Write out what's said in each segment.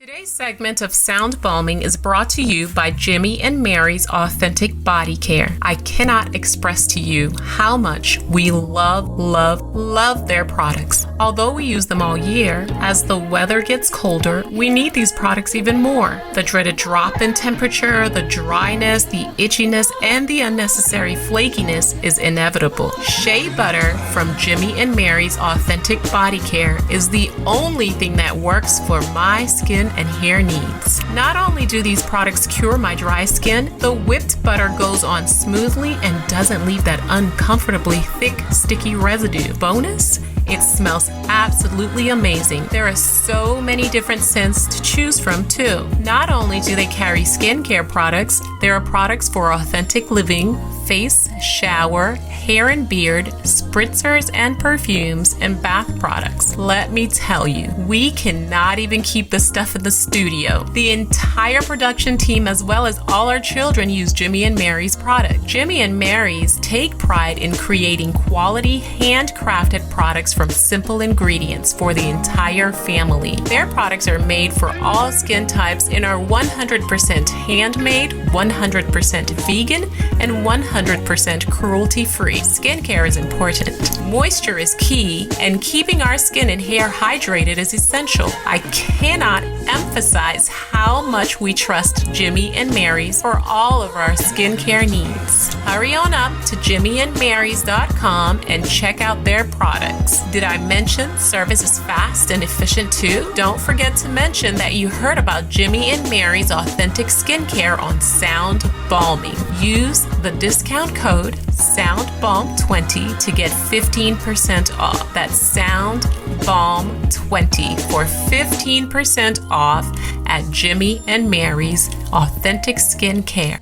Today's segment of Sound Balming is brought to you by Jimmy and Mary's Authentic Body Care. I cannot express to you how much we love their products. Although we use them all year, as the weather gets colder, we need these products even more. The dreaded drop in temperature, the dryness, the itchiness, and the unnecessary flakiness is inevitable. Shea butter from Jimmy and Mary's Authentic Body Care is the only thing that works for my skin and hair needs. Not only do these products cure my dry skin, the whipped butter goes on smoothly and doesn't leave that uncomfortably thick, sticky residue. Bonus? It smells absolutely amazing. There are so many different scents to choose from too. Not only do they carry skincare products, there are products for authentic living, face, shower, hair and beard, spritzers and perfumes, and bath products. Let me tell you, we cannot even keep the stuff in the studio. The entire production team as well as all our children use Jimmy and Mary's product. Jimmy and Mary's take pride in creating quality, handcrafted products from simple ingredients for the entire family. Their products are made for all skin types and are 100% handmade, 100% vegan, and 100% cruelty-free. Skincare is important. Moisture is key, and keeping our skin and hair hydrated is essential. I cannot emphasize how much we trust Jimmy and Mary's for all of our skincare needs. Hurry on up to jimmyandmarys.com and check out their products. Did I mention service is fast and efficient too? Don't forget to mention that you heard about Jimmy and Mary's Authentic Skincare on Sound Balming. Use the discount code SOUNDBALM20 to get 15% off. That's SOUNDBALM20 for 15% off at Jimmy and Mary's Authentic Skincare.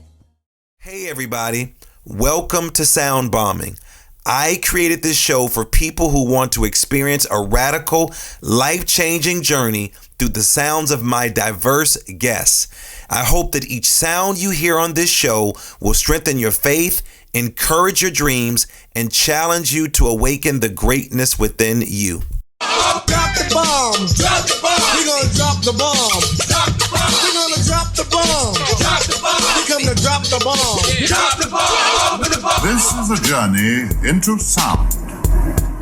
Hey everybody, welcome to Sound Bombing. I created this show for people who want to experience a radical, life-changing journey through the sounds of my diverse guests. I hope that each sound you hear on this show will strengthen your faith, encourage your dreams, and challenge you to awaken the greatness within you. Drop the bombs. Drop the bomb. We're gonna drop the bomb. Drop the bomb. We're gonna drop the bomb. Drop the bomb. We come to drop the bomb. Drop the bomb. This is a journey into sound.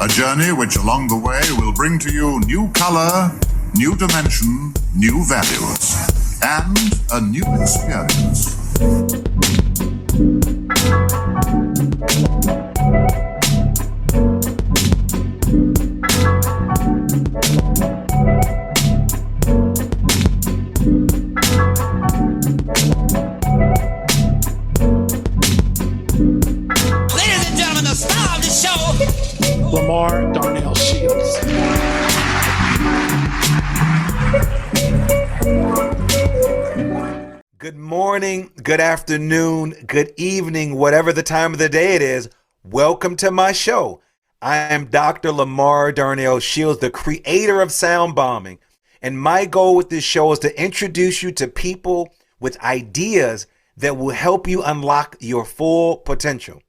A journey which along the way will bring to you new color, new dimension, new values, and a new experience. Lamar Darnell Shields. Good morning, good afternoon, good evening, whatever the time of the day it is. Welcome to my show. I am Dr. Lamar Darnell Shields, the creator of Sound Bombing. And my goal with this show is to introduce you to people with ideas that will help you unlock your full potential.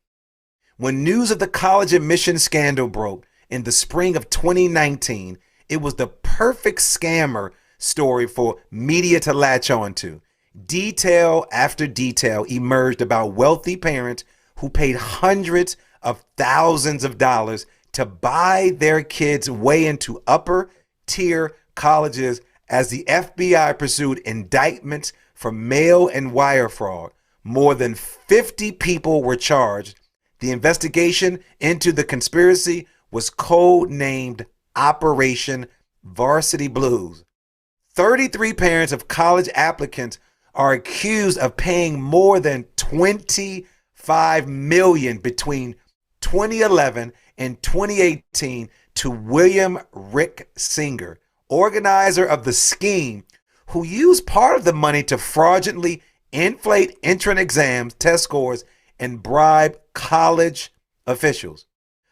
When news of the college admission scandal broke in the spring of 2019, it was the perfect scammer story for media to latch onto. Detail after detail emerged about wealthy parents who paid hundreds of thousands of dollars to buy their kids' way into upper tier colleges as the FBI pursued indictments for mail and wire fraud. More than 50 people were charged. The investigation into the conspiracy was code-named Operation Varsity Blues. 33 parents of college applicants are accused of paying more than $25 million between 2011 and 2018 to William Rick Singer, organizer of the scheme, who used part of the money to fraudulently inflate entrance exams, test scores, and bribe college officials.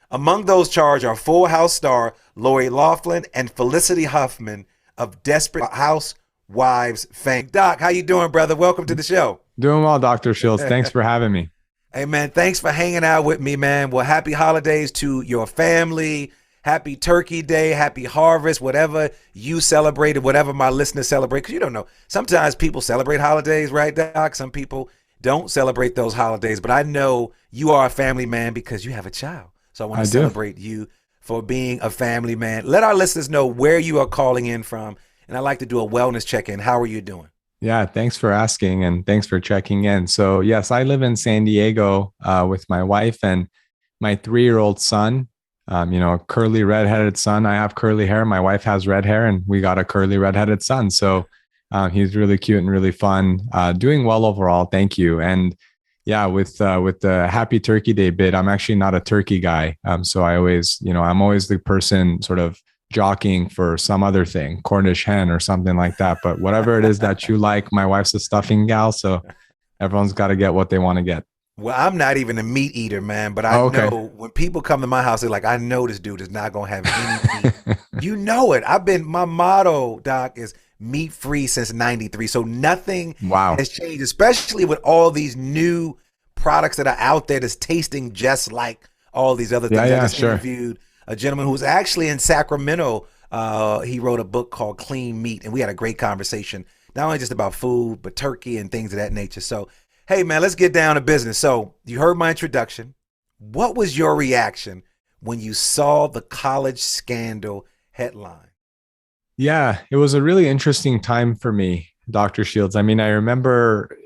Among those charged are Full House star Lori Loughlin and Felicity Huffman of Desperate Housewives fame. Doc, how you doing, brother? Welcome to the show. Doing well, Dr. Shields. Thanks for having me. Hey, man, thanks for hanging out with me, man. Well, happy holidays to your family. happy Turkey Day, happy harvest, whatever you celebrated, whatever my listeners celebrate. Because you don't know. Sometimes people celebrate holidays, right, Doc? Some people don't celebrate those holidays. But I know you are a family man because you have a child. So I want to celebrate you for being a family man. Let our listeners know where you are calling in from. And I'd like to do a wellness check-in. How are you doing? Yeah, thanks for asking and thanks for checking in. So yes, I live in San Diego with my wife and my 3-year-old son. A curly redheaded son. I have curly hair. My wife has red hair, and we got a curly redheaded son. So he's really cute and really fun. Doing well overall. Thank you. And yeah, with the Happy Turkey Day bit, I'm actually not a turkey guy. So I always, I'm always the person sort of jockeying for some other thing, Cornish hen or something like that. But whatever it is that you like, my wife's a stuffing gal, so everyone's got to get what they want to get. Well, I'm not even a meat eater, man, but I know when people come to my house, they're like, I know this dude is not going to have any meat. You know it. My motto, Doc, is meat free since 93. So nothing has changed, especially with all these new products that are out there that's tasting just like all these other things. I just interviewed a gentleman who was actually in Sacramento. He wrote a book called Clean Meat, and we had a great conversation, not only just about food, but turkey and things of that nature. So, hey, man, let's get down to business. So you heard my introduction. What was your reaction when you saw the college scandal headline? Yeah, it was a really interesting time for me, Dr. Shields. I mean, I remember,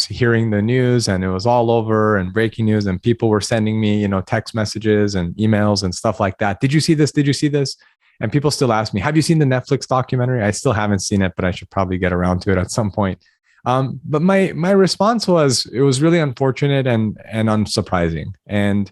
hearing the news, and it was all over and breaking news, and people were sending me, text messages and emails and stuff like that. Did you see this? Did you see this? And people still ask me, have you seen the Netflix documentary? I still haven't seen it, but I should probably get around to it at some point. But my response was, it was really unfortunate and unsurprising. And,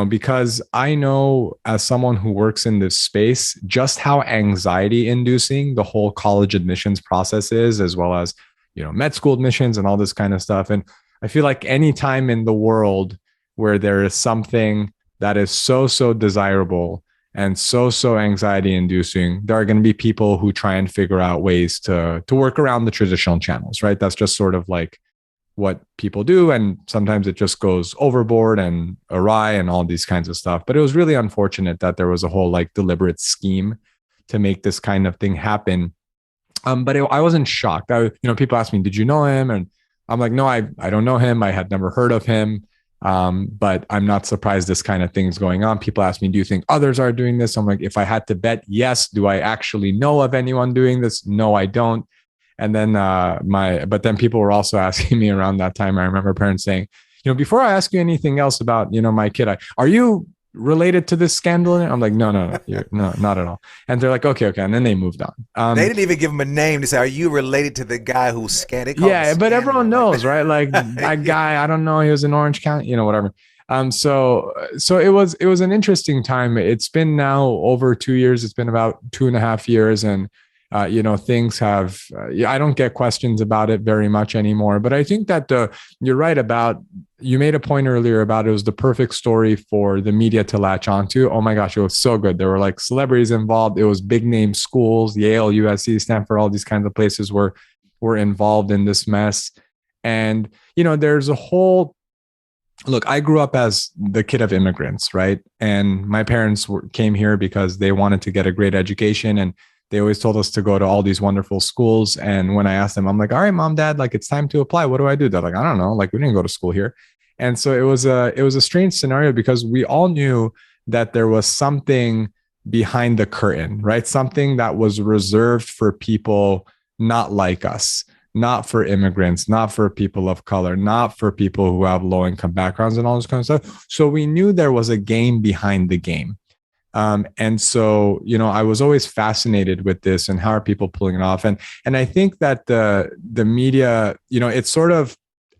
because I know as someone who works in this space, just how anxiety inducing the whole college admissions process is, as well as, med school admissions and all this kind of stuff. And I feel like any time in the world where there is something that is so desirable and so anxiety inducing, there are going to be people who try and figure out ways to work around the traditional channels, right? That's just sort of like what people do. And sometimes it just goes overboard and awry and all these kinds of stuff. But it was really unfortunate that there was a whole deliberate scheme to make this kind of thing happen. But I wasn't shocked. People ask me, did you know him? And I'm like, no, I don't know him. I had never heard of him. But I'm not surprised this kind of thing's going on. People ask me, do you think others are doing this? I'm like, if I had to bet, yes. Do I actually know of anyone doing this? No, I don't. And then but then people were also asking me around that time. I remember parents saying, before I ask you anything else about, my kid, are you related to this scandal? I'm like, no, not at all. And they're like, okay. And then they moved on. They didn't even give him a name to say, are you related to the guy who scanned? Yeah, but everyone knows, right? Like that guy, I don't know. He was in Orange County, whatever. So it was an interesting time. It's been now over 2 years. It's been about 2.5 years. And things have, I don't get questions about it very much anymore, but I think that you're right you made a point earlier about it was the perfect story for the media to latch onto. Oh my gosh, it was so good. There were celebrities involved. It was big name schools, Yale, USC, Stanford, all these kinds of places were involved in this mess. And, there's a whole, look, I grew up as the kid of immigrants, right? And my parents came here because they wanted to get a great education, and they always told us to go to all these wonderful schools. And when I asked them, I'm like, all right, mom, dad, it's time to apply. What do I do? They're like, I don't know. We didn't go to school here. And so it was a strange scenario because we all knew that there was something behind the curtain, right? Something that was reserved for people not like us, not for immigrants, not for people of color, not for people who have low income backgrounds and all this kind of stuff. So we knew there was a game behind the game. And so, I was always fascinated with this and how are people pulling it off? And I think that the media, it sort of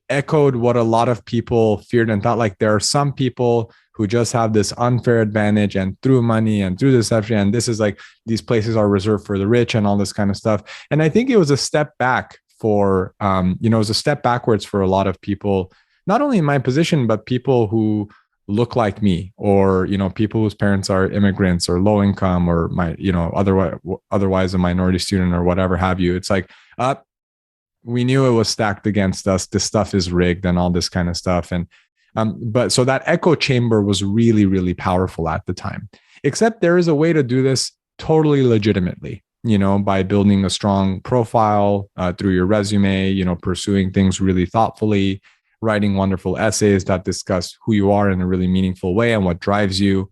echoed what a lot of people feared and thought. There are some people who just have this unfair advantage, and through money and through deception, and this is these places are reserved for the rich and all this kind of stuff. And I think it was a step back for, it was a step backwards for a lot of people, not only in my position, but people who look like me, or people whose parents are immigrants or low income, or otherwise a minority student or whatever have you. It's we knew it was stacked against us. This stuff is rigged and all this kind of stuff. And But so that echo chamber was really, really powerful at the time. Except there is a way to do this totally legitimately, by building a strong profile through your resume, pursuing things really thoughtfully, writing wonderful essays that discuss who you are in a really meaningful way and what drives you.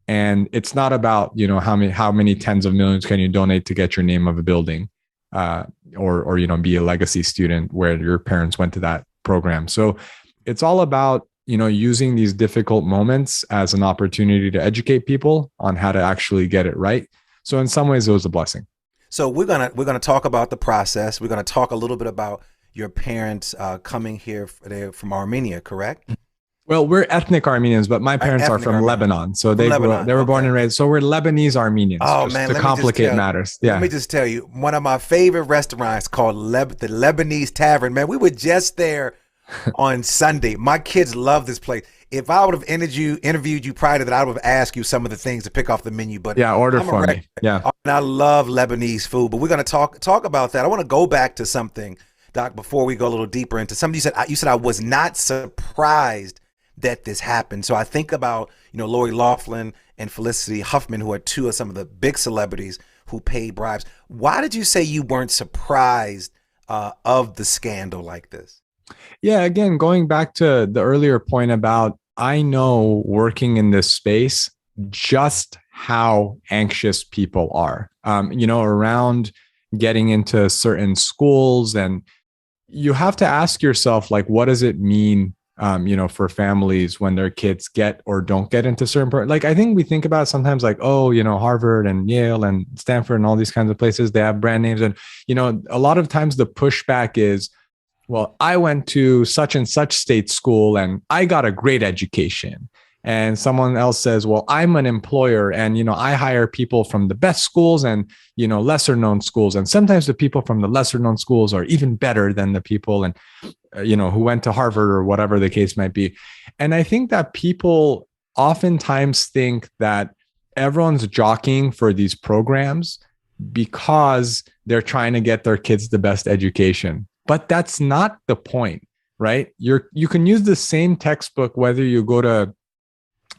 And it's not about, how many tens of millions can you donate to get your name of a building, or be a legacy student where your parents went to that program. So it's all about, using these difficult moments as an opportunity to educate people on how to actually get it right. So in some ways, it was a blessing. So we're gonna talk about the process. We're gonna talk a little bit about your parents coming here. They're from Armenia, correct? Well, we're ethnic Armenians, but my parents are from Lebanon. So they were born and raised. So we're Lebanese Armenians. Oh, man, to complicate matters. Yeah. Let me just tell you, one of my favorite restaurants called the Lebanese Tavern. Man, we were just there on Sunday. My kids love this place. If I would have interviewed you prior to that, I would have asked you some of the things to pick off the menu. But yeah, order for me. Yeah. And I love Lebanese food, but we're going to talk about that. I want to go back to something, Doc, before we go a little deeper into something you said I was not surprised that this happened. So I think about, Lori Loughlin and Felicity Huffman, who are two of some of the big celebrities who paid bribes. Why did you say you weren't surprised of the scandal like this? Yeah, again, going back to the earlier point about, I know working in this space, just how anxious people are, around getting into certain schools. And you have to ask yourself, like, what does it mean, for families when their kids get or don't get into certain, like, I think we think about sometimes like, oh, Harvard and Yale and Stanford and all these kinds of places, they have brand names. And, a lot of times the pushback is, well, I went to such and such state school and I got a great education. And someone else says, well, I'm an employer and, I hire people from the best schools and, lesser known schools. And sometimes the people from the lesser known schools are even better than the people and, who went to Harvard or whatever the case might be. And I think that people oftentimes think that everyone's jockeying for these programs because they're trying to get their kids the best education. But that's not the point, right? You can use the same textbook whether you go to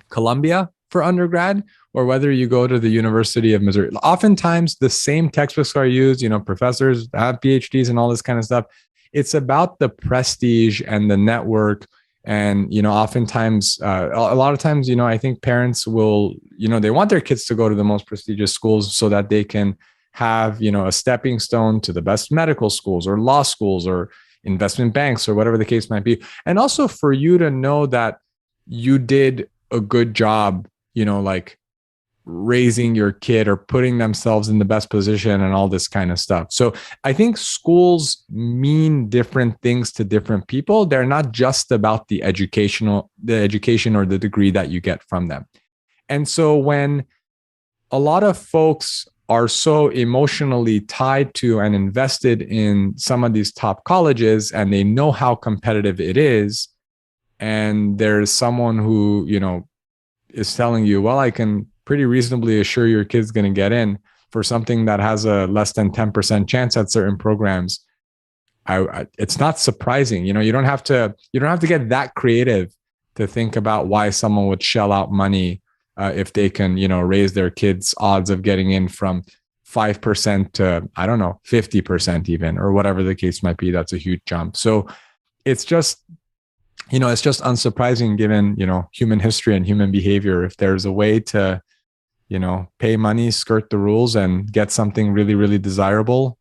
Columbia for undergrad or whether you go to the University of Missouri. Oftentimes the same textbooks are used, professors have PhDs and all this kind of stuff. It's about the prestige and the network. And, oftentimes, a lot of times, I think parents will, they want their kids to go to the most prestigious schools so that they can have, a stepping stone to the best medical schools or law schools or investment banks or whatever the case might be. And also for you to know that you did a good job, like raising your kid or putting themselves in the best position and all this kind of stuff. So I think schools mean different things to different people. They're not just about the education or the degree that you get from them. And so when a lot of folks are so emotionally tied to and invested in some of these top colleges and they know how competitive it is, and there's someone who, is telling you, well, I can pretty reasonably assure your kid's going to get in for something that has a less than 10% chance at certain programs. It's not surprising. You don't have to get that creative to think about why someone would shell out money if they can, raise their kids' odds of getting in from 5% to, 50% even, or whatever the case might be. That's a huge jump. So it's just unsurprising given, human history and human behavior. If there's a way to, pay money, skirt the rules and get something really, really desirable,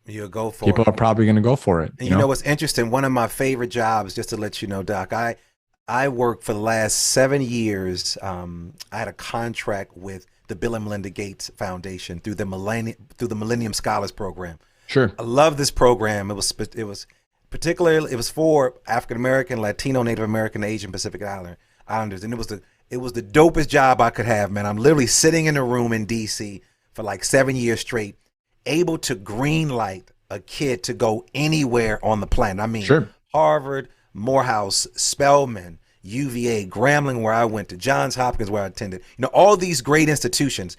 you'll go for people it. Are probably going to go for it. And you know what's interesting? One of my favorite jobs, just to let you know, Doc, I worked for the last 7 years. I had a contract with the Bill and Melinda Gates Foundation through the Millennium Scholars Program. Sure. I love this program. It was for African American, Latino, Native American, Asian, Pacific Islanders, and it was the dopest job I could have, man. I'm literally sitting in a room in DC for like 7 years straight, able to green light a kid to go anywhere on the planet. I mean, sure. Harvard, Morehouse, Spelman, UVA, Grambling, where I went to, Johns Hopkins, where I attended, all these great institutions.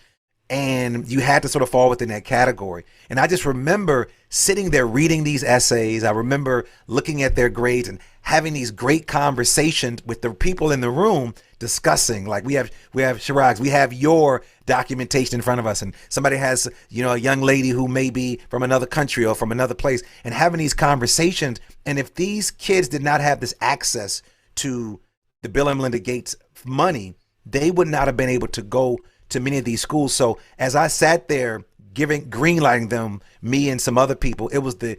and you had to sort of fall within that category. And I just remember sitting there reading these essays. I remember looking at their grades and having these great conversations with the people in the room discussing, like we have Shirag's, we have your documentation in front of us, and somebody has, a young lady who may be from another country or from another place, and having these conversations. And if these kids did not have this access to the Bill and Melinda Gates money, they would not have been able to go to many of these schools. So as I sat there greenlighting them, me and some other people, it was the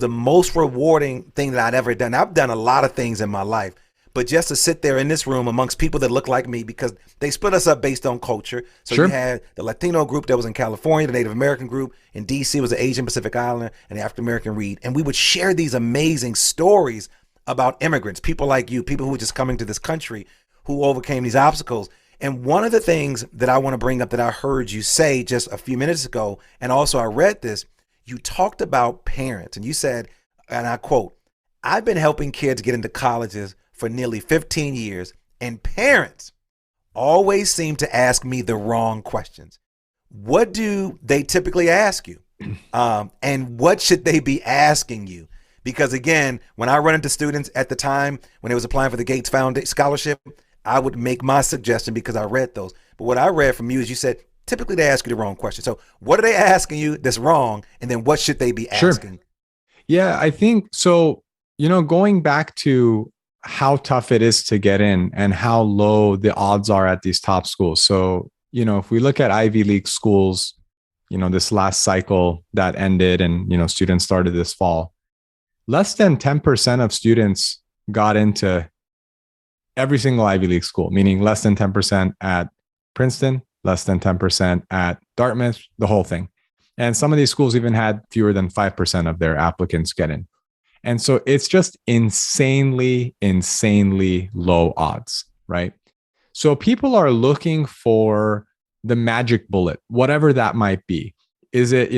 most rewarding thing that I'd ever done. I've done a lot of things in my life, but just to sit there in this room amongst people that look like me, because they split us up based on culture. So Sure. You had the Latino group that was in California, the Native American group in DC was the Asian Pacific Islander, and the African American Reed. And we would share these amazing stories about immigrants, people like you, people who were just coming to this country, who overcame these obstacles. And one of the things that I want to bring up that I heard you say just a few minutes ago, and also I read this, you talked about parents, and you said, and I quote, "I've been helping kids get into colleges for nearly 15 years, and parents always seem to ask me the wrong questions." What do they typically ask you? And what should they be asking you? Because again, when I run into students at the time, when they was applying for the Gates Foundation scholarship, I would make my suggestion because I read those. But what I read from you is you said, typically they ask you the wrong question. So what are they asking you that's wrong? And then what should they be asking? Sure. Yeah, I think so. Going back to how tough it is to get in and how low the odds are at these top schools. So, if we look at Ivy League schools, this last cycle that ended and, students started this fall, less than 10% of students got into every single Ivy League school, meaning less than 10% at Princeton, less than 10% at Dartmouth, the whole thing. And some of these schools even had fewer than 5% of their applicants get in. And so it's just insanely, insanely low odds, right? So people are looking for the magic bullet, whatever that might be. Is it,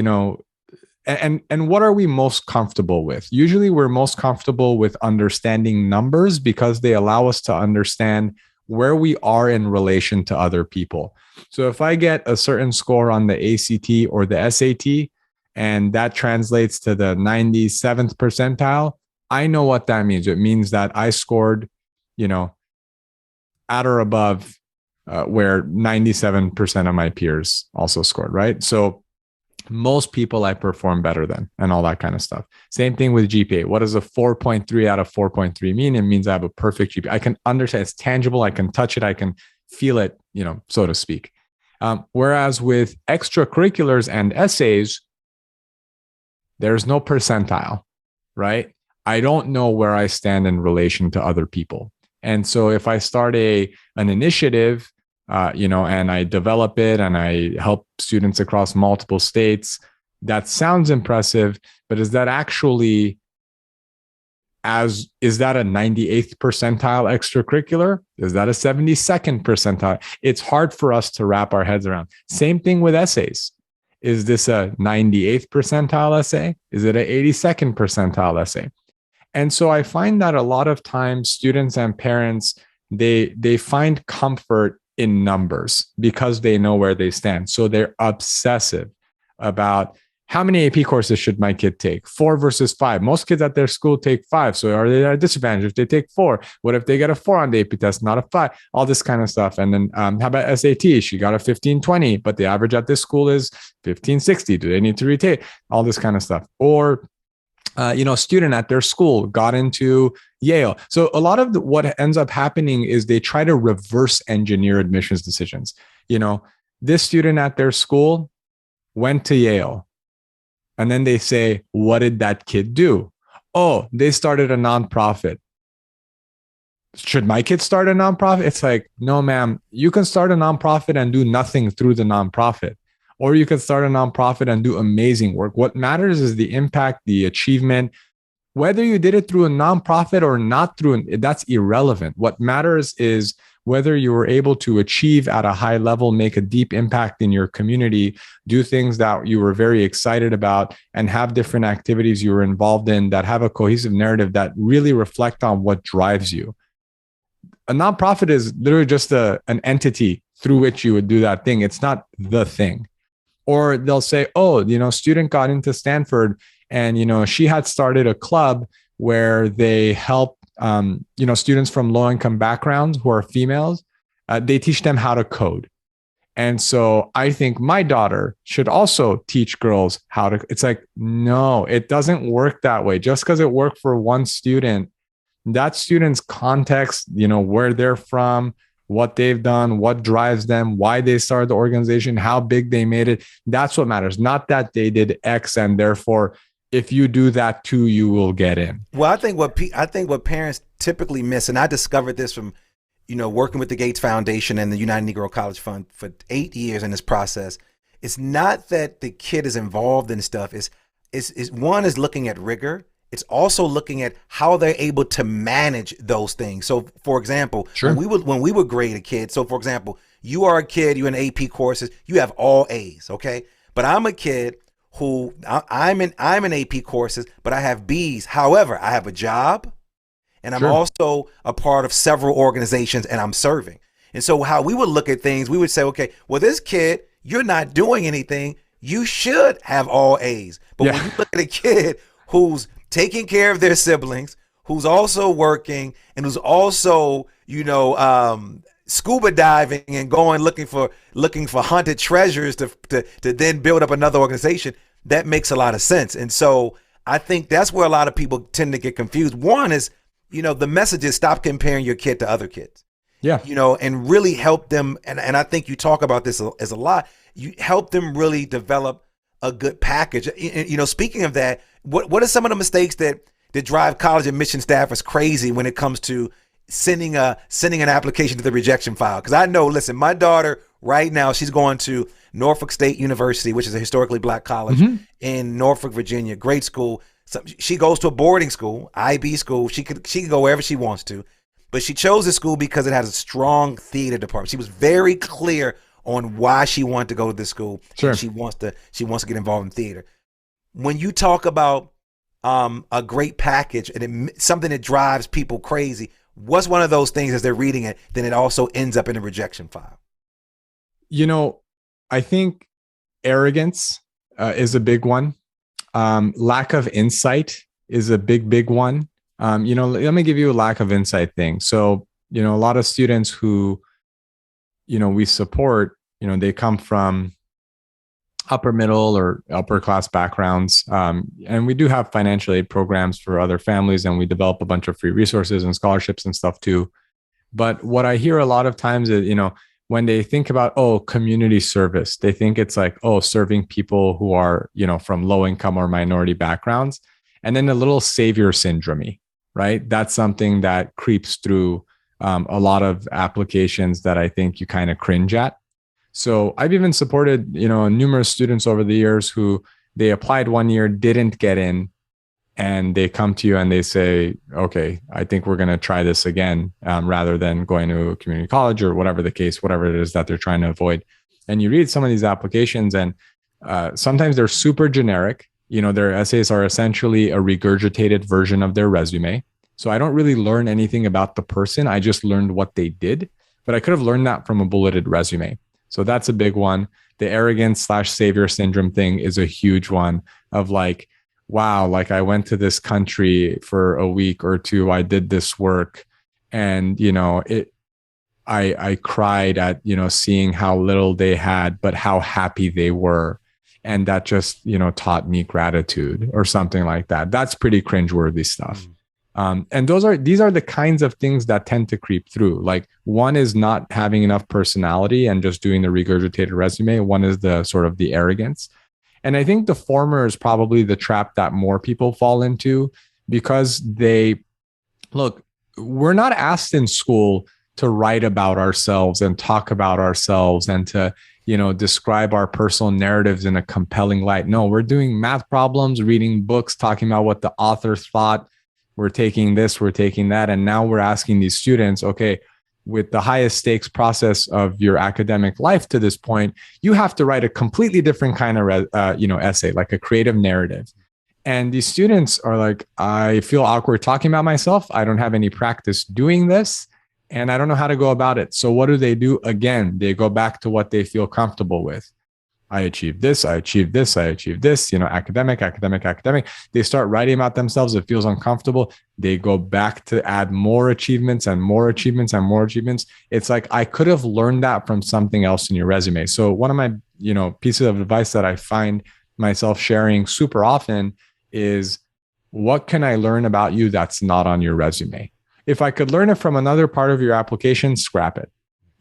and what are we most comfortable with? Usually we're most comfortable with understanding numbers because they allow us to understand where we are in relation to other people. So if I get a certain score on the ACT or the SAT, and that translates to the 97th percentile, I know what that means. It means that I scored, at or above where 97% of my peers also scored, right? So most people I perform better than, and all that kind of stuff. Same thing with GPA. What does a 4.3 out of 4.3 mean? It means I have a perfect GPA. I can understand, it's tangible. I can touch it. I can feel it, so to speak. Whereas with extracurriculars and essays, there's no percentile, right? I don't know where I stand in relation to other people. And so if I start an initiative, and I develop it and I help students across multiple states, that sounds impressive, but is that actually is that a 98th percentile extracurricular? Is that a 72nd percentile? It's hard for us to wrap our heads around. Same thing with essays. Is this a 98th percentile essay? Is it an 82nd percentile essay? And so I find that a lot of times students and parents, they find comfort in numbers because they know where they stand. So they're obsessive about how many AP courses should my kid take? 4 versus 5. Most kids at their school take 5. So are they at a disadvantage if they take 4? What if they get a 4 on the AP test, not a 5? All this kind of stuff. And then how about SAT? She got a 1520, but the average at this school is 1560. Do they need to retake? All this kind of stuff. Or student at their school got into Yale. So a lot of what ends up happening is they try to reverse engineer admissions decisions. This student at their school went to Yale. And then they say, what did that kid do? Oh, they started a nonprofit. Should my kid start a nonprofit? It's like, no, ma'am, you can start a nonprofit and do nothing through the nonprofit. Or you can start a nonprofit and do amazing work. What matters is the impact, the achievement. Whether you did it through a nonprofit or not that's irrelevant. What matters is whether you were able to achieve at a high level, make a deep impact in your community, do things that you were very excited about, and have different activities you were involved in that have a cohesive narrative that really reflect on what drives you. A nonprofit is literally just an entity through which you would do that thing. It's not the thing. Or they'll say, oh, student got into Stanford and, she had started a club where they help, students from low income backgrounds who are females. They teach them how to code. And so I think my daughter should also teach girls how to. It's like, no, it doesn't work that way. Just because it worked for one student, that student's context, where they're from, what they've done, what drives them, why they started the organization, how big they made it. That's what matters. Not that they did X and therefore, if you do that too, you will get in. Well, I think what parents typically miss, and I discovered this from working with the Gates Foundation and the United Negro College Fund for 8 years in this process, it's not that the kid is involved in stuff. It's one is looking at rigor. It's also looking at how they're able to manage those things. So, for example, sure. when we would grade a kid, so for example, you are a kid, you're in AP courses, you have all A's, okay? But I'm a kid who I'm in AP courses, but I have B's. However, I have a job. And I'm also a part of several organizations and I'm serving. And so how we would look at things, we would say, okay, well, this kid, you're not doing anything. You should have all A's. But when you look at a kid who's taking care of their siblings, who's also working and who's also, scuba diving and going looking for hunted treasures to then build up another organization, that makes a lot of sense. And so I think that's where a lot of people tend to get confused. One is, the message is stop comparing your kid to other kids. Yeah. And really help them. And I think you talk about this as a lot. You help them really develop a good package. Speaking of that, what are some of the mistakes that drive college admission staffers crazy when it comes to sending an application to the rejection file? Because I know, listen, my daughter right now, she's going to Norfolk State University, which is a historically Black college in Norfolk, Virginia, great school. So she goes to a boarding school, IB school. She could go wherever she wants to, but she chose this school because it has a strong theater department. She was very clear on why she wanted to go to this school. Sure. And she wants to get involved in theater. When you talk about a great package and something that drives people crazy, what's one of those things as they're reading it, then it also ends up in a rejection file? I think arrogance is a big one. Lack of insight is a big one. Let me give you a lack of insight thing. So, a lot of students who, we support, they come from upper middle or upper class backgrounds. And we do have financial aid programs for other families, and we develop a bunch of free resources and scholarships and stuff too. But what I hear a lot of times is, when they think about, community service, they think it's like, serving people who are, from low income or minority backgrounds. And then a little savior syndrome, right? That's something that creeps through a lot of applications that I think you kind of cringe at. So I've even supported, numerous students over the years who they applied one year, didn't get in, and they come to you and they say, okay, I think we're going to try this again, rather than going to a community college or whatever the case, whatever it is that they're trying to avoid. And you read some of these applications and sometimes they're super generic. Their essays are essentially a regurgitated version of their resume. So I don't really learn anything about the person. I just learned what they did, but I could have learned that from a bulleted resume. So that's a big one. The arrogance/savior syndrome thing is a huge one of like, wow, like I went to this country for a week or two, I did this work, and I cried at seeing how little they had but how happy they were, and that just taught me gratitude or something like that. That's pretty cringeworthy stuff. And these are the kinds of things that tend to creep through. Like, one is not having enough personality and just doing the regurgitated resume. One is the sort of the arrogance. And I think the former is probably the trap that more people fall into, because we're not asked in school to write about ourselves and talk about ourselves and to, describe our personal narratives in a compelling light. No, we're doing math problems, reading books, talking about what the author thought. We're taking this, we're taking that. And now we're asking these students, okay, with the highest stakes process of your academic life to this point, you have to write a completely different kind of, essay, like a creative narrative. And these students are like, I feel awkward talking about myself. I don't have any practice doing this, and I don't know how to go about it. So what do? Again, they go back to what they feel comfortable with. I achieved this, I achieved this, I achieved this, academic, academic, academic. They start writing about themselves. It feels uncomfortable. They go back to add more achievements and more achievements and more achievements. It's like, I could have learned that from something else in your resume. So one of my, pieces of advice that I find myself sharing super often is, what can I learn about you that's not on your resume? If I could learn it from another part of your application, scrap it.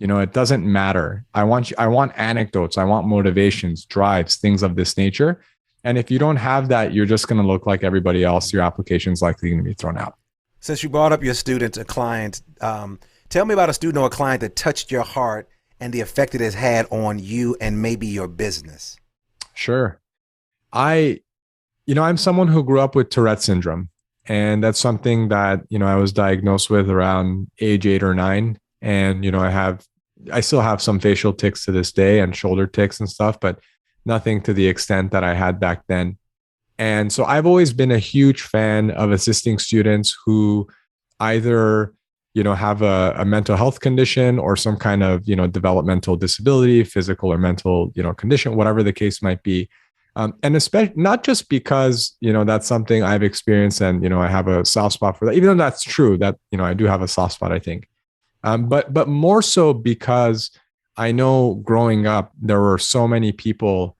It doesn't matter. I want anecdotes. I want motivations, drives, things of this nature. And if you don't have that, you're just going to look like everybody else. Your application's likely going to be thrown out. Since you brought up your student, a client, tell me about a student or a client that touched your heart and the effect it has had on you and maybe your business. Sure. I'm someone who grew up with Tourette syndrome. And that's something that, I was diagnosed with around age 8 or 9. And, I still have some facial tics to this day and shoulder tics and stuff, but nothing to the extent that I had back then. And so I've always been a huge fan of assisting students who either, have a mental health condition or some kind of, developmental disability, physical or mental, condition, whatever the case might be. And especially not just because, that's something I've experienced and, I have a soft spot for that, even though that's true that, I do have a soft spot, I think. But more so because I know growing up, there were so many people,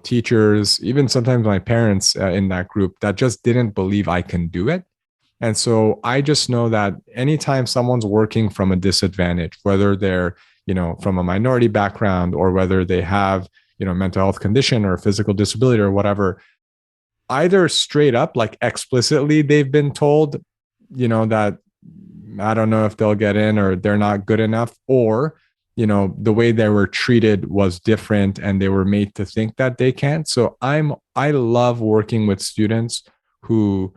teachers, even sometimes my parents in that group that just didn't believe I can do it. And so I just know that anytime someone's working from a disadvantage, whether they're, from a minority background or whether they have, mental health condition or physical disability or whatever, either straight up, like explicitly, they've been told, that I don't know if they'll get in or they're not good enough, or, the way they were treated was different and they were made to think that they can't. So I love working with students who,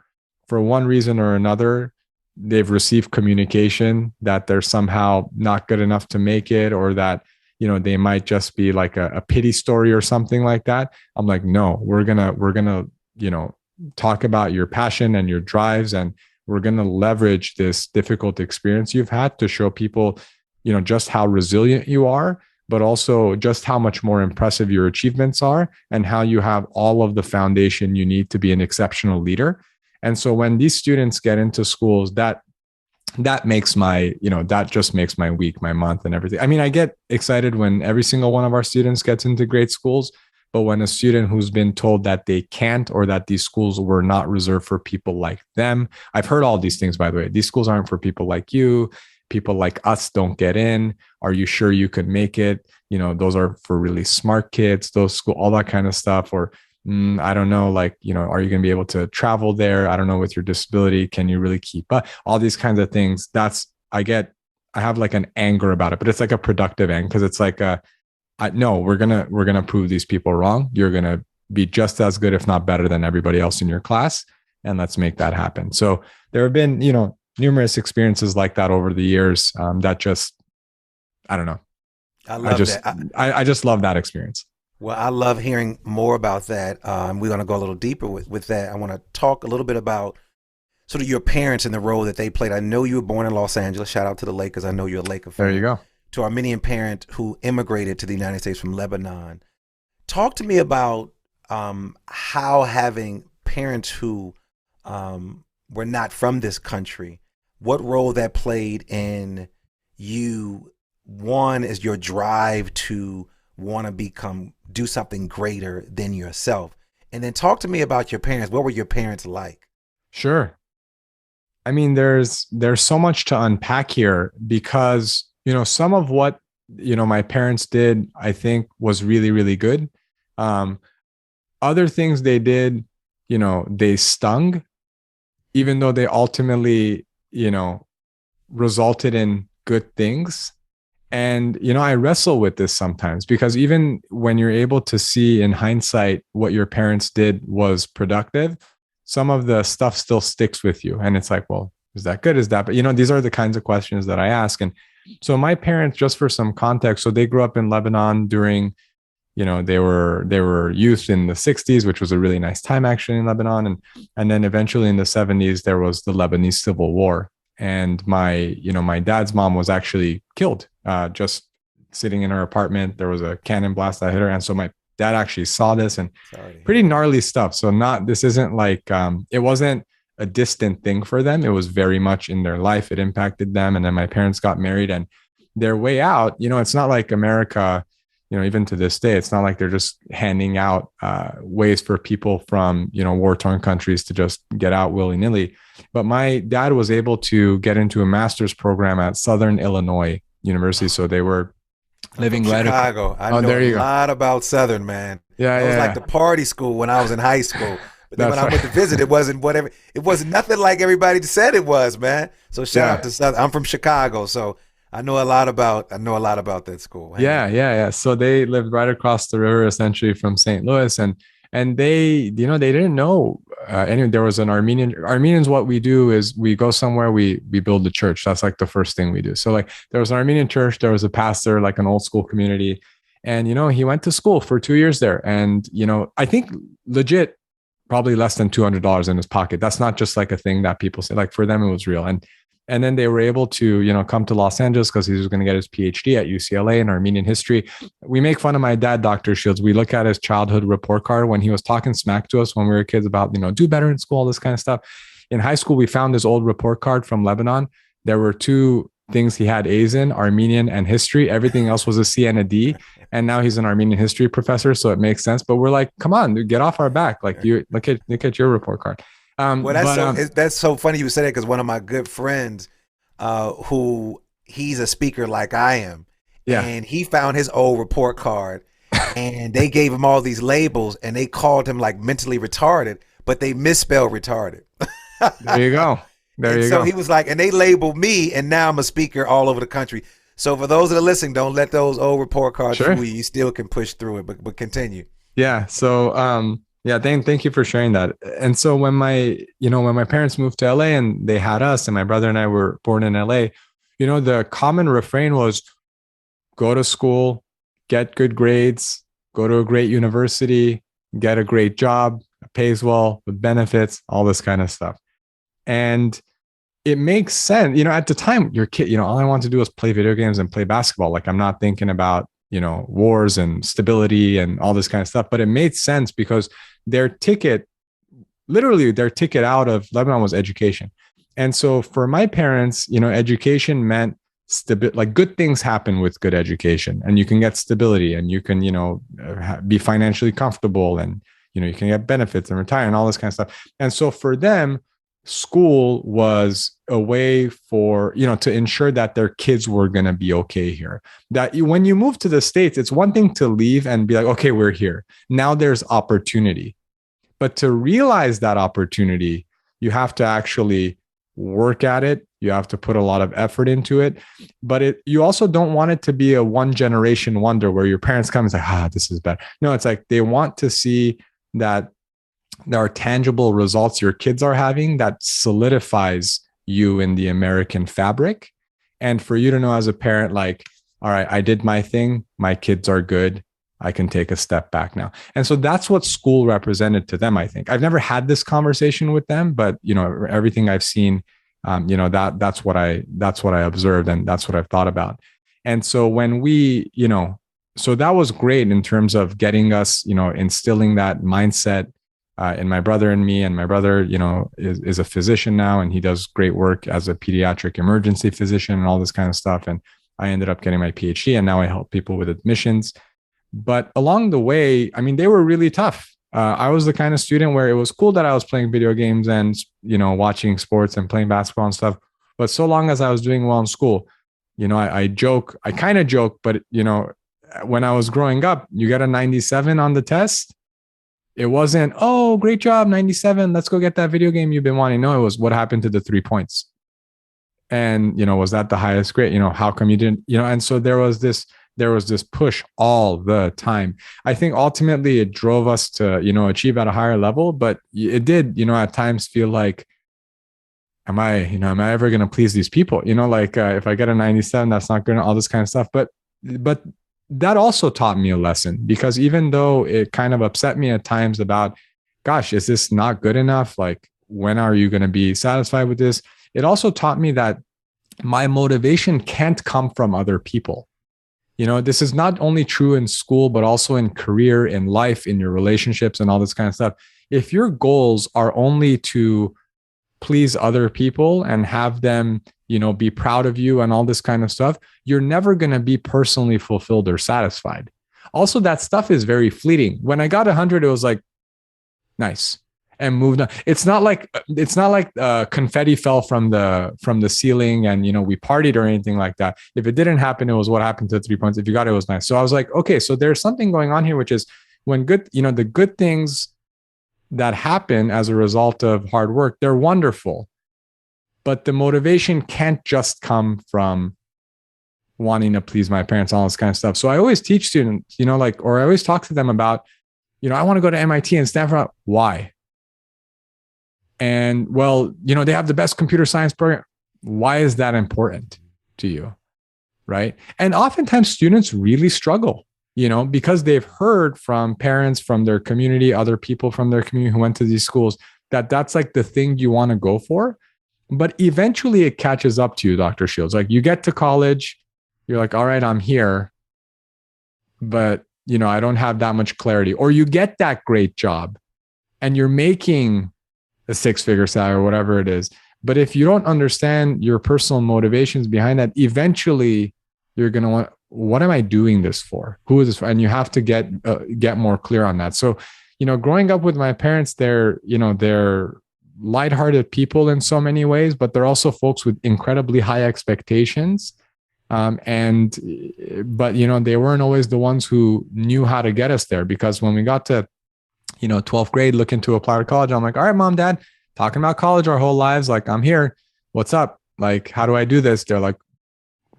for one reason or another, they've received communication that they're somehow not good enough to make it, or that, they might just be like a pity story or something like that. I'm like, no, we're gonna, talk about your passion and your drives, and we're going to leverage this difficult experience you've had to show people, just how resilient you are, but also just how much more impressive your achievements are and how you have all of the foundation you need to be an exceptional leader. And so when these students get into schools, that makes my, that just makes my week, my month and everything. I mean, I get excited when every single one of our students gets into great schools, but when a student who's been told that they can't, or that these schools were not reserved for people like them. I've heard all these things, by the way. These schools aren't for people like you. People like us don't get in. Are you sure you could make it? Those are for really smart kids, those school, all that kind of stuff. Or I don't know, like, are you going to be able to travel there? I don't know, with your disability, can you really keep up? All these kinds of things. I have like an anger about it, but it's like a productive anger, because it's like no, we're gonna prove these people wrong. You're gonna be just as good, if not better, than everybody else in your class, and let's make that happen. So there have been, numerous experiences like that over the years. That just, I don't know. I just love that experience. Well, I love hearing more about that. We're gonna go a little deeper with that. I want to talk a little bit about sort of your parents and the role that they played. I know you were born in Los Angeles. Shout out to the Lakers. I know you're a Laker fan. There you go. To Armenian parent who immigrated to the United States from Lebanon. Talk to me about how having parents who were not from this country, what role that played in you, one, is your drive to want to do something greater than yourself. And then talk to me about your parents. What were your parents like? Sure. I mean, there's so much to unpack here, because some of what, my parents did, I think, was really, really good. Other things they did, they stung, even though they ultimately, resulted in good things. And, I wrestle with this sometimes, because even when you're able to see in hindsight what your parents did was productive, some of the stuff still sticks with you. And it's like, well, is that good? Is that, but these are the kinds of questions that I ask. And so my parents, just for some context, so they grew up in Lebanon during, they were youth in the 60s, which was a really nice time actually in Lebanon. And then eventually in the 70s, there was the Lebanese Civil War. And my dad's mom was actually killed, just sitting in her apartment. There was a cannon blast that hit her. And so my dad actually saw this, and Sorry. pretty gnarly stuff. So this isn't like, it wasn't a distant thing for them. It was very much in their life. It impacted them. And then my parents got married, and their way out, it's not like America, even to this day, it's not like they're just handing out ways for people from, war-torn countries to just get out willy-nilly. But my dad was able to get into a master's program at Southern Illinois University. So they were living right in Chicago. I know a lot about Southern, man. Yeah, it was like the party school when I was in high school. But then when I went to visit, it wasn't nothing like everybody said it was, man. So shout out to Southern. I'm from Chicago, so I know a lot about that school. Yeah. So they lived right across the river, essentially, from St. Louis, and they, they didn't know there was an Armenians. What we do is we go somewhere, we build a church. That's like the first thing we do. So like there was an Armenian church, there was a pastor, like an old school community, and he went to school for 2 years there, and I think legit probably less than $200 in his pocket. That's not just like a thing that people say. Like for them, it was real. And then they were able to, come to Los Angeles because he was going to get his PhD at UCLA in Armenian history. We make fun of my dad, Dr. Shields. We look at his childhood report card when he was talking smack to us when we were kids about, do better in school, all this kind of stuff. In high school, we found his old report card from Lebanon. There were 2 things he had A's in, Armenian and history. Everything else was a C and a D. And now he's an Armenian history professor, so it makes sense. But we're like, come on, dude, get off our back. Like, you look at your report card. That's so funny you said that, because one of my good friends, who he's a speaker like I am, and he found his old report card, and they gave him all these labels, and they called him like mentally retarded, but they misspelled retarded. There you go. So he was like, and they labeled me, and now I'm a speaker all over the country. So for those that are listening, don't let those old report cards fool you. You still can push through it, but continue. Yeah. So, thank you for sharing that. And so when my parents moved to LA and they had us, and my brother and I were born in LA, the common refrain was go to school, get good grades, go to a great university, get a great job, pays well with benefits, all this kind of stuff. And it makes sense. At the time, your kid, all I want to do is play video games and play basketball. Like, I'm not thinking about, wars and stability and all this kind of stuff. But it made sense because their ticket out of Lebanon was education. And so for my parents, education meant like good things happen with good education, and you can get stability, and you can, be financially comfortable, and, you can get benefits and retire and all this kind of stuff. And so for them, school was a way for, to ensure that their kids were going to be okay here. That when you move to the States, it's one thing to leave and be like, okay, we're here. Now there's opportunity. But to realize that opportunity, you have to actually work at it. You have to put a lot of effort into it. But you also don't want it to be a one generation wonder where your parents come and say, this is better. No, it's like they want to see that there are tangible results your kids are having that solidifies you in the American fabric. And for you to know as a parent, like, all right, I did my thing. My kids are good. I can take a step back now. And so that's what school represented to them, I think. I've never had this conversation with them, but, everything I've seen, that's what I observed, and that's what I've thought about. And so when we, so that was great in terms of getting us, instilling that mindset in my brother and me. And my brother, is a physician now, and he does great work as a pediatric emergency physician and all this kind of stuff. And I ended up getting my PhD, and now I help people with admissions. But along the way, they were really tough. I was the kind of student where it was cool that I was playing video games and, watching sports and playing basketball and stuff. But so long as I was doing well in school, I kind of joke, but, when I was growing up, you get a 97 on the test. It wasn't, oh, great job, 97. Let's go get that video game you've been wanting. No, it was what happened to the 3 points. And, was that the highest grade? How come you didn't, and so there was this push all the time. I think ultimately it drove us to, achieve at a higher level, but it did, at times feel like, am I ever going to please these people? If I get a 97, that's not going to, all this kind of stuff. But that also taught me a lesson, because even though it kind of upset me at times about, gosh, is this not good enough? Like, when are you going to be satisfied with this? It also taught me that my motivation can't come from other people. This is not only true in school, but also in career, in life, in your relationships, and all this kind of stuff. If your goals are only to please other people and have them, be proud of you and all this kind of stuff, you're never going to be personally fulfilled or satisfied. Also, that stuff is very fleeting. When I got 100, it was like, nice, and moved on. It's not like confetti fell from the ceiling and we partied or anything like that. If it didn't happen, it was what happened to the 3 points. If you got it, it was nice. So I was like, okay, so there's something going on here, which is when the good things that happen as a result of hard work, they're wonderful, but the motivation can't just come from wanting to please my parents, all this kind of stuff. So I always teach students, or I always talk to them about, I want to go to MIT and Stanford. Why? And well, they have the best computer science program. Why is that important to you? Right. And oftentimes students really struggle, because they've heard from parents, from their community, other people from their community who went to these schools, that's like the thing you want to go for. But eventually it catches up to you, Dr. Shields. Like you get to college, you're like, all right, I'm here, but I don't have that much clarity. Or you get that great job and you're making a 6-figure salary or whatever it is. But if you don't understand your personal motivations behind that, eventually you're going to want, what am I doing this for? Who is this for? And you have to get more clear on that. So, growing up with my parents, they're lighthearted people in so many ways, but they're also folks with incredibly high expectations. But they weren't always the ones who knew how to get us there, because when we got to 12th grade, looking to apply to college, I'm like, all right, mom, dad, talking about college our whole lives, like, I'm here, what's up, like, how do I do this? They're like,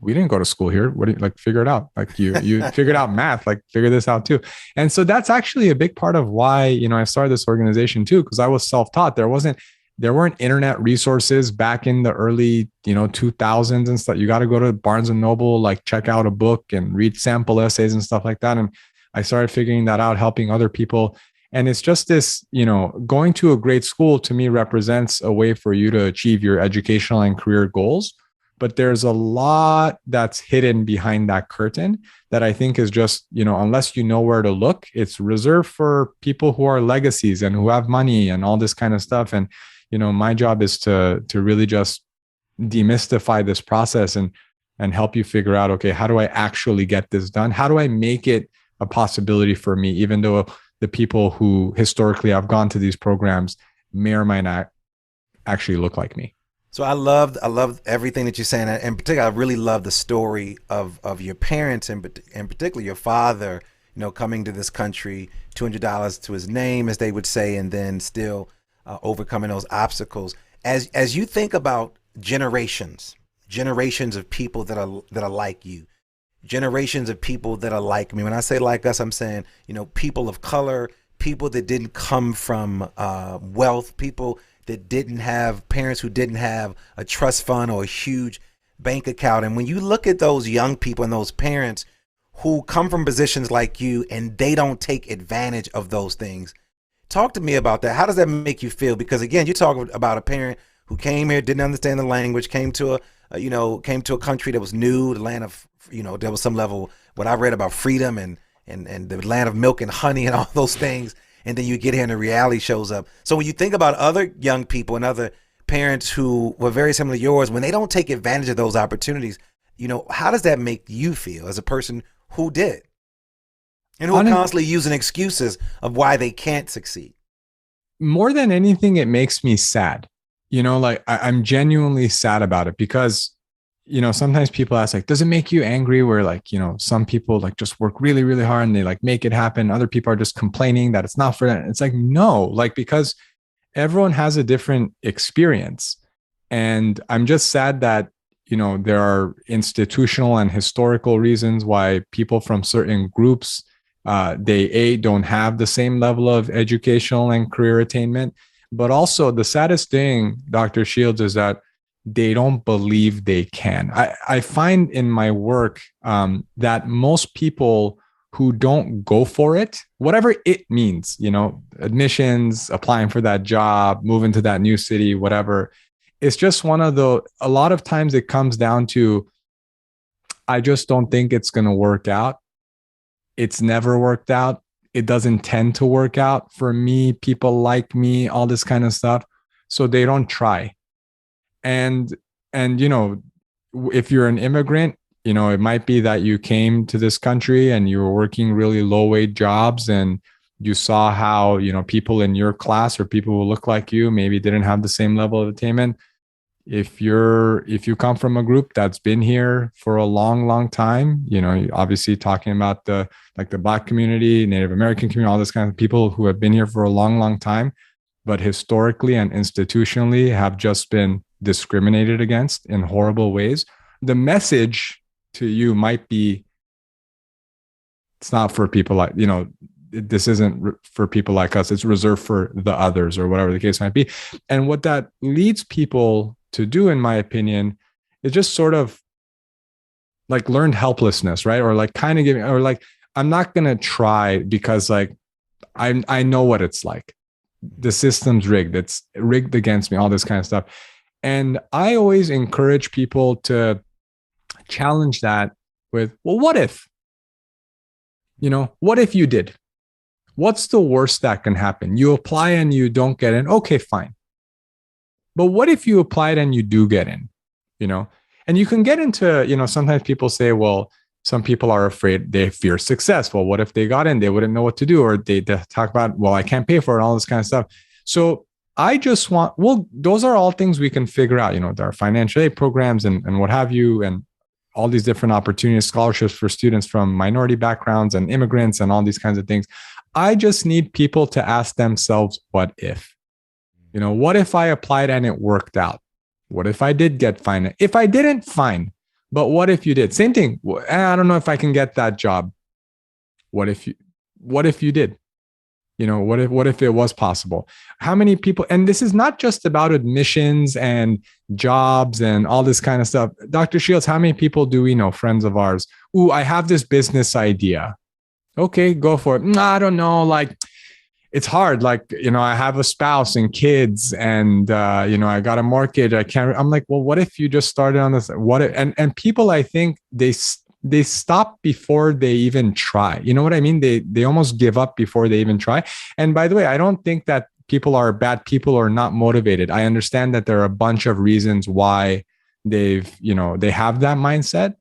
we didn't go to school here, what do you, like, figure it out, like you figured out math, like figure this out too. And so that's actually a big part of why I started this organization too, because I was self-taught. There weren't internet resources back in the early, 2000s and stuff. You got to go to Barnes and Noble, like check out a book and read sample essays and stuff like that. And I started figuring that out, helping other people. And it's just this, going to a great school to me represents a way for you to achieve your educational and career goals. But there's a lot that's hidden behind that curtain that I think is just, unless you know where to look, it's reserved for people who are legacies and who have money and all this kind of stuff. And my job is to really just demystify this process and help you figure out, okay, how do I actually get this done? How do I make it a possibility for me, even though the people who historically have gone to these programs may or might not actually look like me? So I loved everything that you're saying. In particular, I really love the story of your parents, and particularly your father, coming to this country, $200 to his name, as they would say, and then still overcoming those obstacles. As you think about generations of people that are like you, generations of people that are like me. When I say like us, I'm saying, people of color, people that didn't come from wealth, people that didn't have parents who didn't have a trust fund or a huge bank account. And when you look at those young people and those parents who come from positions like you and they don't take advantage of those things, talk to me about that. How does that make you feel? Because again, you're talking about a parent who came here, didn't understand the language, came to a country that was new, the land of, there was some level, what I read about freedom and the land of milk and honey and all those things. And then you get here and the reality shows up. So when you think about other young people and other parents who were very similar to yours, when they don't take advantage of those opportunities, how does that make you feel as a person who did? And who are constantly using excuses of why they can't succeed? More than anything, it makes me sad. I'm genuinely sad about it because, sometimes people ask, like, does it make you angry where, like, some people like just work really, really hard and they like make it happen. Other people are just complaining that it's not for them. It's like, no, like, because everyone has a different experience. And I'm just sad that, there are institutional and historical reasons why people from certain groups, they don't have the same level of educational and career attainment. But also the saddest thing, Dr. Shields, is that they don't believe they can. I find in my work that most people who don't go for it, whatever it means, admissions, applying for that job, moving to that new city, whatever, it's just a lot of times it comes down to, I just don't think it's going to work out. It's never worked out. It doesn't tend to work out for me, people like me, all this kind of stuff. So they don't try. And if you're an immigrant, it might be that you came to this country and you were working really low wage jobs, and you saw how, people in your class or people who look like you maybe didn't have the same level of attainment. If you come from a group that's been here for a long, long time, obviously talking about the Black community, Native American community, all this kind of people who have been here for a long, long time, but historically and institutionally have just been discriminated against in horrible ways. The message to you might be, it's not for people like, this isn't for people like us. It's reserved for the others, or whatever the case might be. And what that leads people to do, in my opinion, is just sort of like learned helplessness, right? Or like kind of giving, or like, I'm not going to try because like, I know what it's like. The system's rigged. It's rigged against me, all this kind of stuff. And I always encourage people to challenge that with, well, what if? What if you did? What's the worst that can happen? You apply and you don't get in. Okay, fine. But what if you applied and you do get in? And you can get into, sometimes people say, well, some people are afraid, they fear success. Well, what if they got in? They wouldn't know what to do. Or they talk about, well, I can't pay for it, all this kind of stuff. So I just want, well, those are all things we can figure out. There are financial aid programs and what have you, and all these different opportunities, scholarships for students from minority backgrounds and immigrants and all these kinds of things. I just need people to ask themselves, what if? What if I applied and it worked out? What if I did get fined? If I didn't, fine. But what if you did? Same thing. I don't know if I can get that job. What if you did? What if it was possible? How many people, and this is not just about admissions and jobs and all this kind of stuff. Dr. Shields, how many people do we know, friends of ours? Ooh, I have this business idea. Okay, go for it. I don't know. Like, it's hard. Like, I have a spouse and kids and, I got a mortgage. I'm like, well, what if you just started on this? What if, and people, I think they stop before they even try. You know what I mean? They almost give up before they even try. And by the way, I don't think that people are bad people or not motivated. I understand that there are a bunch of reasons why they have that mindset,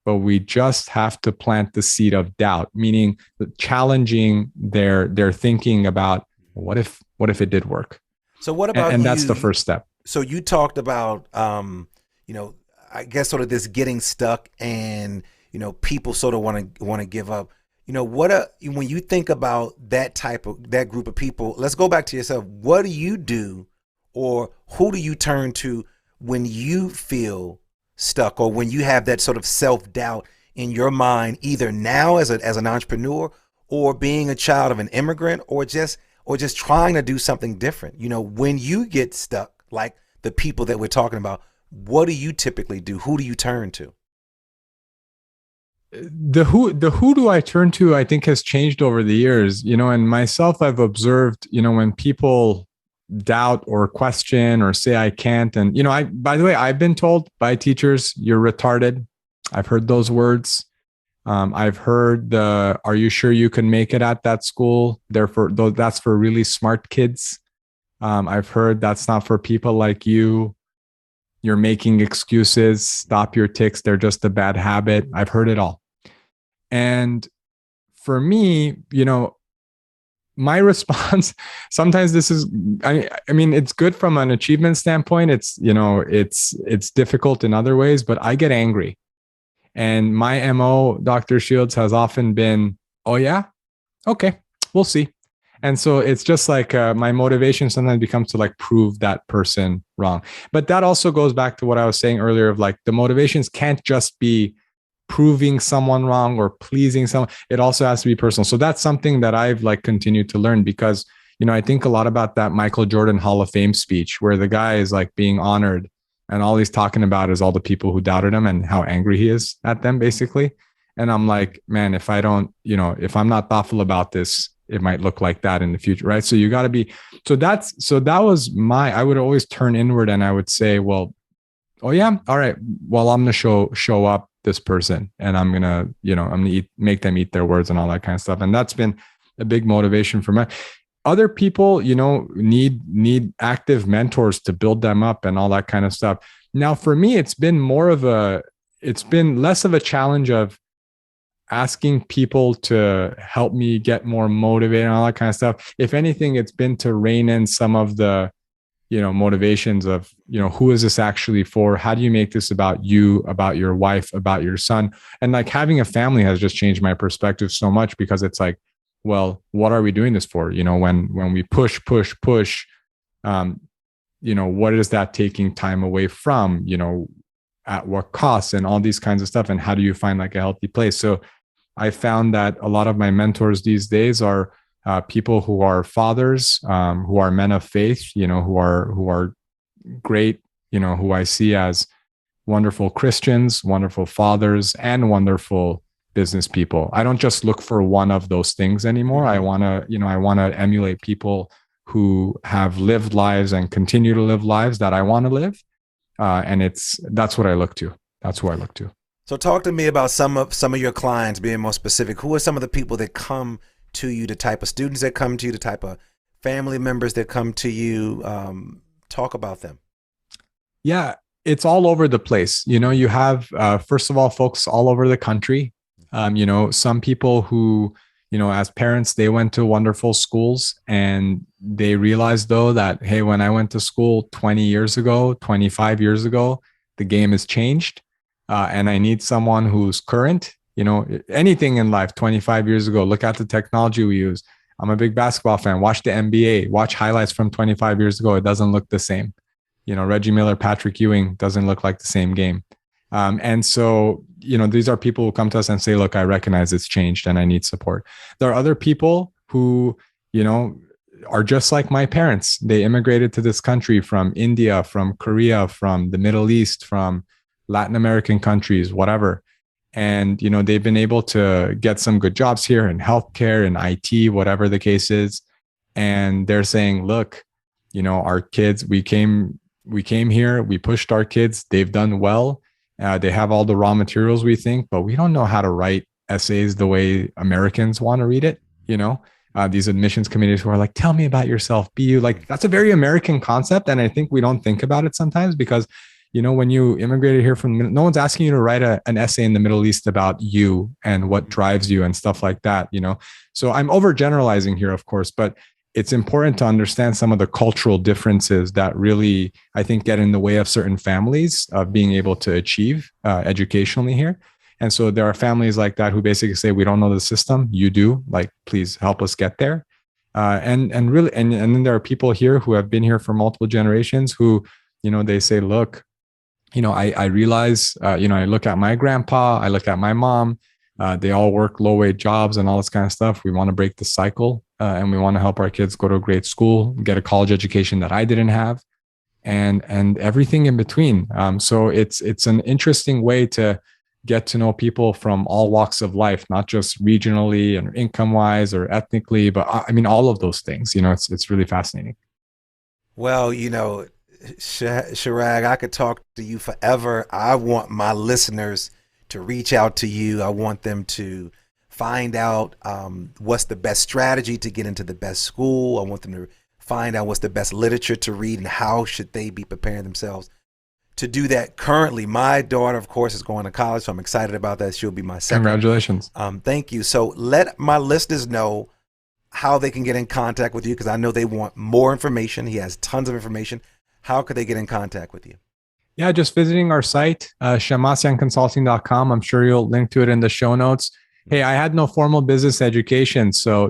but we just have to plant the seed of doubt, meaning challenging their thinking about what if it did work. So what about and that's the first step. So you talked about I guess sort of this getting stuck and people sort of want to give up. When you think about that group of people, let's go back to yourself. What do you do, or who do you turn to when you feel stuck, or when you have that sort of self-doubt in your mind, either now as an entrepreneur, or being a child of an immigrant, or just trying to do something different? When you get stuck, like the people that we're talking about, what do you typically do? Who do you turn to? The who do I turn to, I think, has changed over the years, and myself, I've observed, when people doubt or question or say I can't. And, by the way, I've been told by teachers, you're retarded. I've heard those words. I've heard are you sure you can make it at that school? That's for really smart kids. I've heard that's not for people like you. You're making excuses. Stop your tics. They're just a bad habit. I've heard it all. And for me, my response, sometimes this is, I mean, it's good from an achievement standpoint. It's, it's difficult in other ways, but I get angry. And my MO, Dr. Shields, has often been, oh yeah, okay, we'll see. And so it's just like my motivation sometimes becomes to like prove that person wrong. But that also goes back to what I was saying earlier of like the motivations can't just be proving someone wrong or pleasing someone. It also has to be personal. So that's something that I've like continued to learn because, I think a lot about that Michael Jordan Hall of Fame speech where the guy is like being honored and all he's talking about is all the people who doubted him and how angry he is at them basically. And I'm like, man, if I don't, if I'm not thoughtful about this, it might look like that in the future. Right. So you got to be, so that was I would always turn inward and I would say, well, oh yeah. All right. Well, I'm going to show up this person, and I'm gonna, make them eat their words and all that kind of stuff. And that's been a big motivation for me. Other people, need active mentors to build them up and all that kind of stuff. Now, for me, it's been less of a challenge of asking people to help me get more motivated and all that kind of stuff. If anything, it's been to rein in some of the, motivations of, who is this actually for? How do you make this about you, about your wife, about your son? And like having a family has just changed my perspective so much, because it's like, well, what are we doing this for? When we push, what is that taking time away from, at what cost, and all these kinds of stuff? And how do you find like a healthy place? So I found that a lot of my mentors these days are people who are fathers, who are men of faith, who are great, who I see as wonderful Christians, wonderful fathers, and wonderful business people. I don't just look for one of those things anymore. I want to emulate people who have lived lives and continue to live lives that I want to live. And that's what I look to. That's who I look to. So talk to me about some of your clients, being more specific. Who are some of the people that come to you, the type of students that come to you, the type of family members that come to you? Talk about them. Yeah, it's all over the place. You have, first of all, folks all over the country. Some people who, as parents, they went to wonderful schools, and they realized though that, hey, when I went to school 20 years ago, 25 years ago, the game has changed. And I need someone who's current, anything in life 25 years ago. Look at the technology we use. I'm a big basketball fan. Watch the NBA, watch highlights from 25 years ago. It doesn't look the same. Reggie Miller, Patrick Ewing doesn't look like the same game. And so, these are people who come to us and say, look, I recognize it's changed and I need support. There are other people who, are just like my parents. They immigrated to this country from India, from Korea, from the Middle East, from Latin American countries, whatever. And, they've been able to get some good jobs here in healthcare and IT, whatever the case is. And they're saying, look, our kids, we came here, we pushed our kids, they've done well. They have all the raw materials, we think, but we don't know how to write essays the way Americans want to read it. These admissions committees who are like, tell me about yourself, be you. Like, that's a very American concept. And I think we don't think about it sometimes because, when you immigrated here no one's asking you to write an essay in the Middle East about you and what drives you and stuff like that, So I'm overgeneralizing here, of course, but it's important to understand some of the cultural differences that really, I think, get in the way of certain families of being able to achieve educationally here. And so there are families like that who basically say, we don't know the system, you do, like, please help us get there. And then there are people here who have been here for multiple generations who, they say, look, I realize, I look at my grandpa, I look at my mom, they all work low wage jobs and all this kind of stuff. We want to break the cycle. And we want to help our kids go to a great school, get a college education that I didn't have, and everything in between. So it's an interesting way to get to know people from all walks of life, not just regionally and income wise or ethnically, but I mean, all of those things. It's really fascinating. Well, Shirag, I could talk to you forever. I want my listeners to reach out to you. I want them to find out what's the best strategy to get into the best school. I want them to find out what's the best literature to read and how should they be preparing themselves to do that. Currently, my daughter, of course, is going to college, so I'm excited about that. She'll be my second. Congratulations. Thank you. So let my listeners know how they can get in contact with you, because I know they want more information. He has tons of information. How could they get in contact with you? Yeah, just visiting our site, shemmassianconsulting.com. I'm sure you'll link to it in the show notes. Hey, I had no formal business education, so,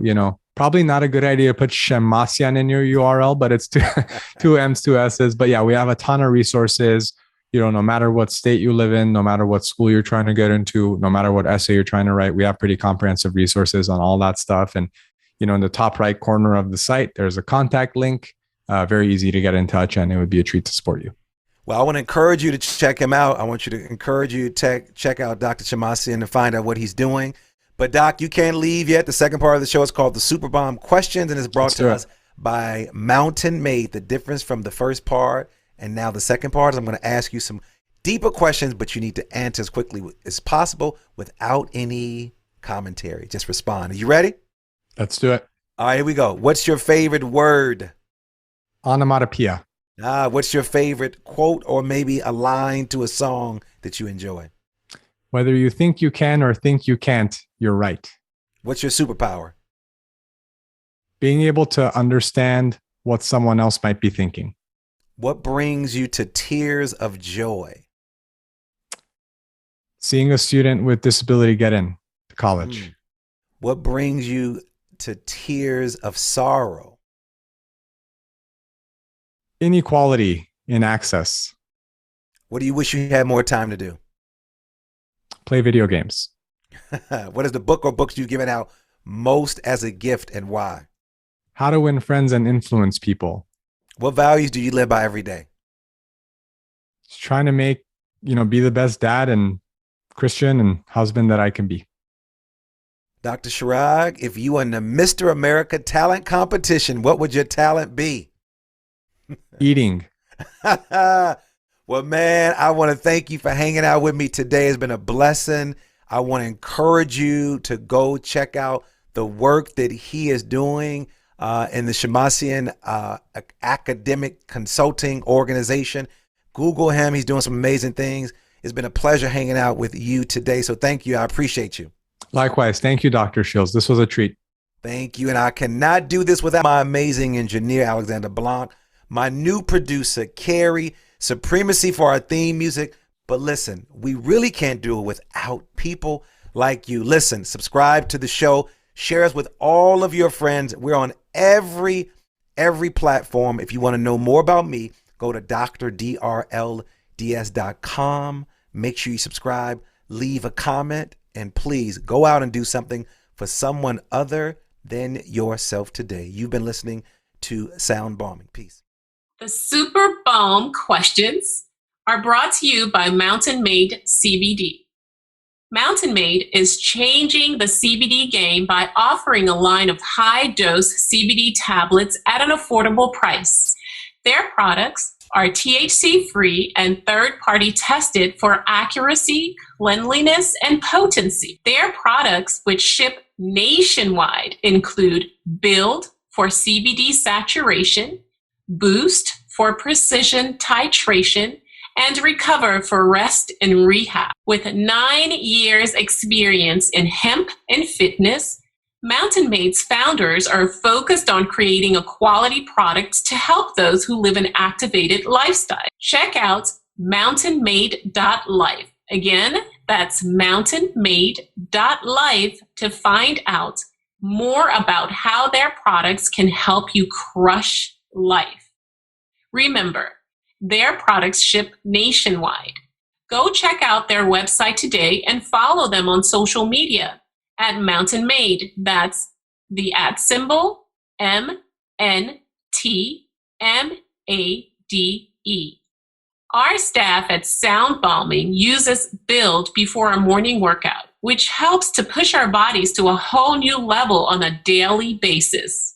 probably not a good idea to put Shemmassian in your URL, but it's two M's, two S's. But yeah, we have a ton of resources, no matter what state you live in, no matter what school you're trying to get into, no matter what essay you're trying to write, we have pretty comprehensive resources on all that stuff. And, in the top right corner of the site, there's a contact link, very easy to get in touch, and it would be a treat to support you. Well, I want to encourage you to check him out. I want you to encourage you to check out Dr. Shemmassian to find out what he's doing. But Doc, you can't leave yet. The second part of the show is called the Superbomb Questions, and it's brought to us by Mountain Made. The difference from the first part and now the second part is I'm going to ask you some deeper questions, but you need to answer as quickly as possible without any commentary. Just respond. Are you ready? Let's do it. All right, here we go. What's your favorite word? Onomatopoeia. What's your favorite quote or maybe a line to a song that you enjoy? Whether you think you can or think you can't, you're right. What's your superpower? Being able to understand what someone else might be thinking. What brings you to tears of joy? Seeing a student with disability get in to college. What brings you to tears of sorrow? Inequality in access. What do you wish you had more time to do? Play video games. What is the book or books you've given out most as a gift and why? How to win friends and influence people. What values do you live by every day? Just trying to make, be the best dad and Christian and husband that I can be. Dr. Shirag, if you were in the Mr. America talent competition, what would your talent be? Eating. Well, man, I want to thank you for hanging out with me today. It's been a blessing. I want to encourage you to go check out the work that he is doing in the Shemmassian Academic Consulting Organization. Google him. He's doing some amazing things. It's been a pleasure hanging out with you today. So thank you. I appreciate you. Likewise. Thank you, Dr. Shields. This was a treat. Thank you. And I cannot do this without my amazing engineer, Alexander Blanc, my new producer, Carrie, Supremacy for our theme music. But listen, we really can't do it without people like you. Listen, subscribe to the show. Share us with all of your friends. We're on every platform. If you want to know more about me, go to drdrlds.com. Make sure you subscribe, leave a comment, and please go out and do something for someone other than yourself today. You've been listening to Sound Bombing. Peace. The Superbomb Questions are brought to you by Mountain Made CBD. Mountain Made is changing the CBD game by offering a line of high-dose CBD tablets at an affordable price. Their products are THC-free and third-party tested for accuracy, cleanliness, and potency. Their products, which ship nationwide, include Build for CBD saturation, Boost for precision titration, and Recover for rest and rehab. With 9 years experience in hemp and fitness, Mountain Made's founders are focused on creating a quality product to help those who live an activated lifestyle. Check out mountainmade.life. Again, that's mountainmade.life to find out more about how their products can help you crush life. Remember, their products ship nationwide. Go check out their website today and follow them on social media at Mountain Made. That's the @ MNTMADE. Our staff at Sound Bombing uses Build before a morning workout, which helps to push our bodies to a whole new level on a daily basis.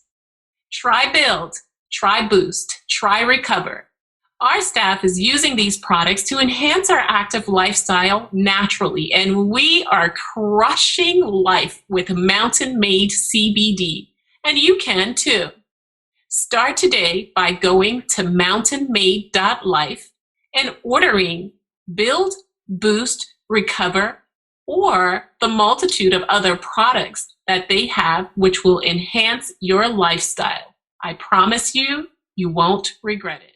Try Build, try Boost, try Recover. Our staff is using these products to enhance our active lifestyle naturally, and we are crushing life with Mountain Made CBD, and you can too. Start today by going to mountainmade.life and ordering Build, Boost, Recover, or the multitude of other products that they have which will enhance your lifestyle. I promise you, you won't regret it.